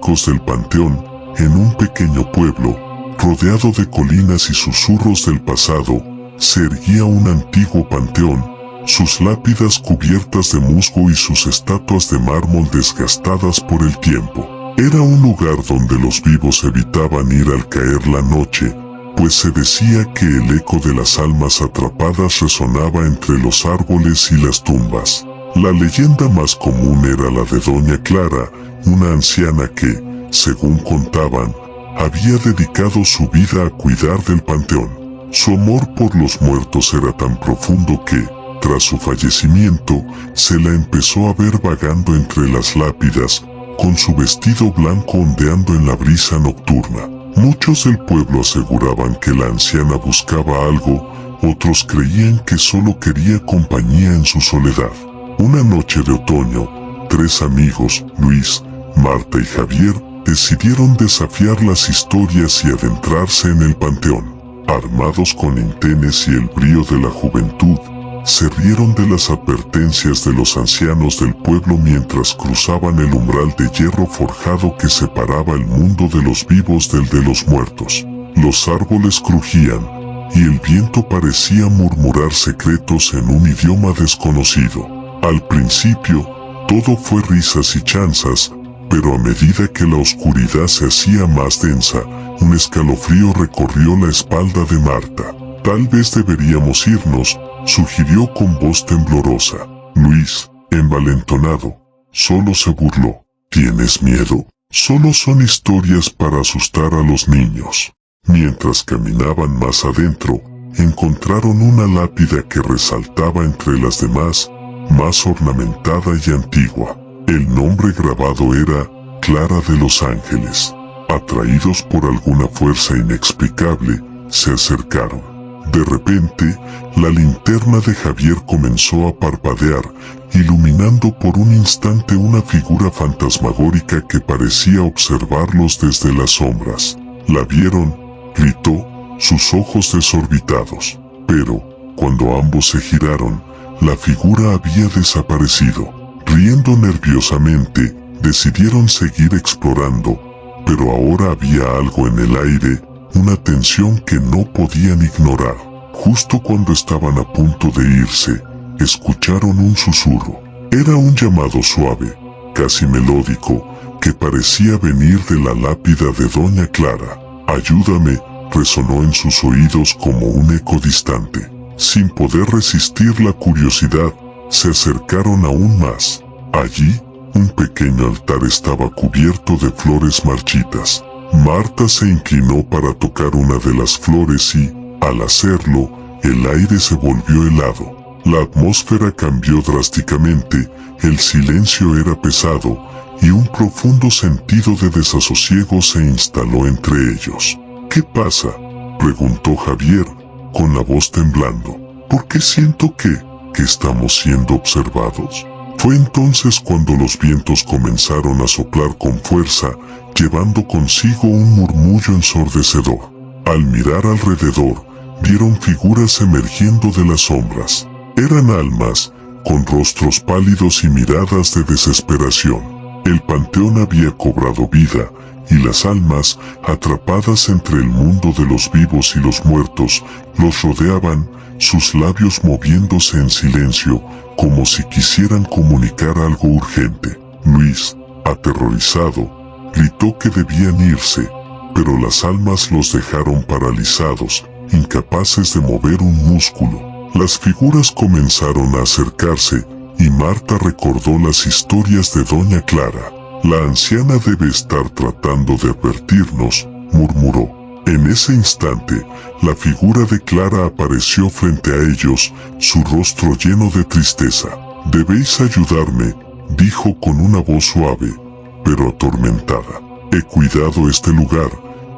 místicos del panteón, en un pequeño pueblo, rodeado de colinas y susurros del pasado, se erguía un antiguo panteón, sus lápidas cubiertas de musgo y sus estatuas de mármol desgastadas por el tiempo. Era un lugar donde los vivos evitaban ir al caer la noche, pues se decía que el eco de las almas atrapadas resonaba entre los árboles y las tumbas. La leyenda más común era la de Doña Clara, una anciana que, según contaban, había dedicado su vida a cuidar del panteón. Su amor por los muertos era tan profundo que, tras su fallecimiento, se la empezó a ver vagando entre las lápidas, con su vestido blanco ondeando en la brisa nocturna. Muchos del pueblo aseguraban que la anciana buscaba algo, otros creían que solo quería compañía en su soledad. Una noche de otoño, 3 amigos, Luis, Marta y Javier, decidieron desafiar las historias y adentrarse en el panteón. Armados con linternas y el brío de la juventud, se rieron de las advertencias de los ancianos del pueblo mientras cruzaban el umbral de hierro forjado que separaba el mundo de los vivos del de los muertos. Los árboles crujían, y el viento parecía murmurar secretos en un idioma desconocido. Al principio, todo fue risas y chanzas, pero a medida que la oscuridad se hacía más densa, un escalofrío recorrió la espalda de Marta. Tal vez deberíamos irnos, sugirió con voz temblorosa. Luis, envalentonado, solo se burló. ¿Tienes miedo? Solo son historias para asustar a los niños. Mientras caminaban más adentro, encontraron una lápida que resaltaba entre las demás, más ornamentada y antigua. El nombre grabado era Clara de los Ángeles. Atraídos por alguna fuerza inexplicable, se acercaron. De repente, la linterna de Javier comenzó a parpadear, iluminando por un instante una figura fantasmagórica que parecía observarlos desde las sombras. La vieron, gritó, sus ojos desorbitados. Pero, cuando ambos se giraron, la figura había desaparecido. Riendo nerviosamente, decidieron seguir explorando, pero ahora había algo en el aire, una tensión que no podían ignorar. Justo cuando estaban a punto de irse, escucharon un susurro. Era un llamado suave, casi melódico, que parecía venir de la lápida de Doña Clara. Ayúdame, resonó en sus oídos como un eco distante. Sin poder resistir la curiosidad, se acercaron aún más. Allí, un pequeño altar estaba cubierto de flores marchitas. Marta se inclinó para tocar una de las flores y, al hacerlo, el aire se volvió helado. La atmósfera cambió drásticamente, el silencio era pesado, y un profundo sentido de desasosiego se instaló entre ellos. ¿Qué pasa?, preguntó Javier, con la voz temblando. ¿Por qué siento que estamos siendo observados? Fue entonces cuando los vientos comenzaron a soplar con fuerza, llevando consigo un murmullo ensordecedor. Al mirar alrededor, vieron figuras emergiendo de las sombras. Eran almas, con rostros pálidos y miradas de desesperación. El panteón había cobrado vida, y las almas, atrapadas entre el mundo de los vivos y los muertos, los rodeaban, sus labios moviéndose en silencio, como si quisieran comunicar algo urgente. Luis, aterrorizado, gritó que debían irse, pero las almas los dejaron paralizados, incapaces de mover un músculo. Las figuras comenzaron a acercarse, y Marta recordó las historias de Doña Clara. La anciana debe estar tratando de advertirnos, murmuró. En ese instante, la figura de Clara apareció frente a ellos, su rostro lleno de tristeza. «Debéis ayudarme», dijo con una voz suave, pero atormentada. «He cuidado este lugar,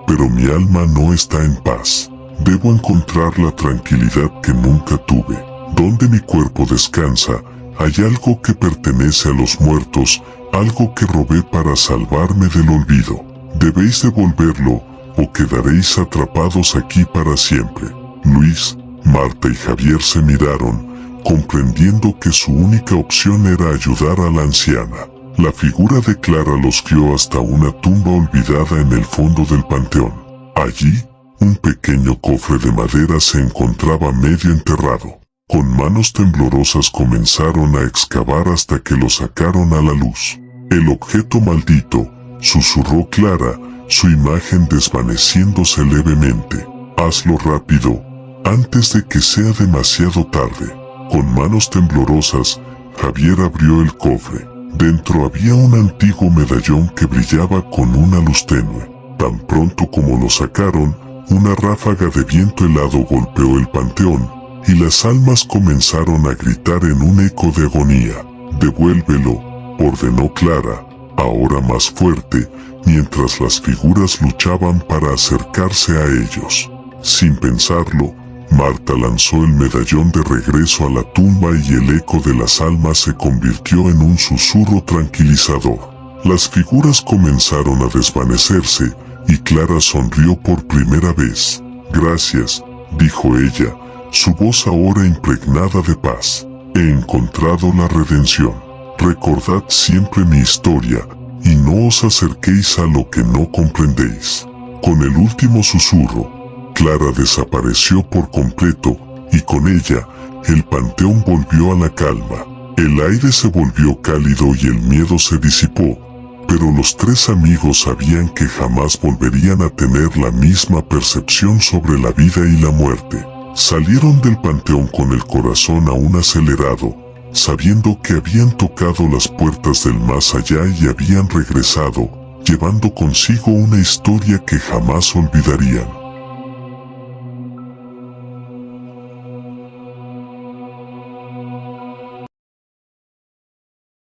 pero mi alma no está en paz. Debo encontrar la tranquilidad que nunca tuve. Donde mi cuerpo descansa, hay algo que pertenece a los muertos, algo que robé para salvarme del olvido. Debéis devolverlo, o quedaréis atrapados aquí para siempre». Luis, Marta y Javier se miraron, comprendiendo que su única opción era ayudar a la anciana. La figura de Clara los guió hasta una tumba olvidada en el fondo del panteón. Allí, un pequeño cofre de madera se encontraba medio enterrado. Con manos temblorosas comenzaron a excavar hasta que lo sacaron a la luz. El objeto maldito, susurró Clara, su imagen desvaneciéndose levemente. Hazlo rápido, antes de que sea demasiado tarde. Con manos temblorosas, Javier abrió el cofre. Dentro había un antiguo medallón que brillaba con una luz tenue. Tan pronto como lo sacaron, una ráfaga de viento helado golpeó el panteón, y las almas comenzaron a gritar en un eco de agonía. «Devuélvelo», ordenó Clara, ahora más fuerte, mientras las figuras luchaban para acercarse a ellos. Sin pensarlo, Marta lanzó el medallón de regreso a la tumba y el eco de las almas se convirtió en un susurro tranquilizador. Las figuras comenzaron a desvanecerse y Clara sonrió por primera vez. «Gracias», dijo ella, su voz ahora impregnada de paz. «He encontrado la redención. Recordad siempre mi historia y no os acerquéis a lo que no comprendéis». Con el último susurro, Clara desapareció por completo, y con ella, el panteón volvió a la calma. El aire se volvió cálido y el miedo se disipó, pero los tres amigos sabían que jamás volverían a tener la misma percepción sobre la vida y la muerte. Salieron del panteón con el corazón aún acelerado, sabiendo que habían tocado las puertas del más allá y habían regresado, llevando consigo una historia que jamás olvidarían.